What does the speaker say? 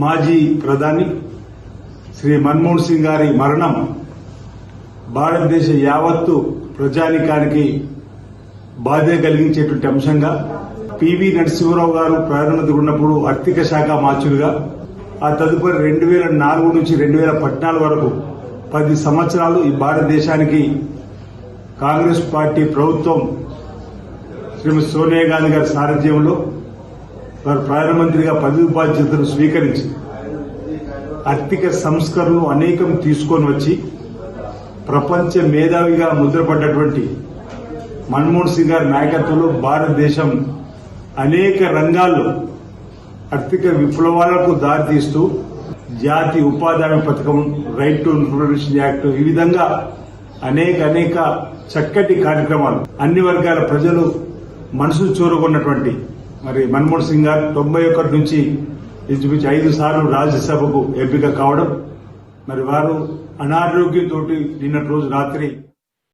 మాజీ ప్రధాని శ్రీ మన్మోహన్ సింగ్ గారి మరణం భారతదేశ యావత్తు ప్రజానికానికి బాధ్యత కలిగించేటువంటి అంశంగా పివి నరసింహారావు గారు ప్రధానమంత్రి ఉన్నప్పుడు ఆర్థిక శాఖ మంత్రిగా ఆ తదుపరి 2004 నుంచి 2014 వరకు 10 సంవత్సరాలు ఈ భారతదేశానికి కాంగ్రెస్ పార్టీ ప్రభుత్వం శ్రీమతి సోనియా గాంధీ గారి సారథ్యంలో వారు ప్రధానమంత్రిగా పదవి బాధ్యతలు స్వీకరించి ఆర్థిక సంస్కరణలు అనేకం తీసుకొని వచ్చి ప్రపంచ మేధావిగా ముద్రపడ్డటువంటి మన్మోహన్ సింగ్ గారి నాయకత్వంలో భారతదేశం అనేక రంగాల్లో ఆర్థిక విప్లవాలకు దారితీస్తూ జాతీయ ఉపాధి హామీ పథకం, రైట్ టు ఇన్ఫర్మేషన్ యాక్ట్, ఈ విధంగా అనేక చక్కటి కార్యక్రమాలు అన్ని వర్గాల ప్రజలు మనసు చూరుకున్నటువంటి మరి మన్మోహన్ సింగ్ గారు 91 నుంచి ఇంచుమించు 5 సార్లు రాజ్యసభకు ఎంపిక కావడం, మరి వారు అనారోగ్యంతో నిన్నటి రోజు రాత్రి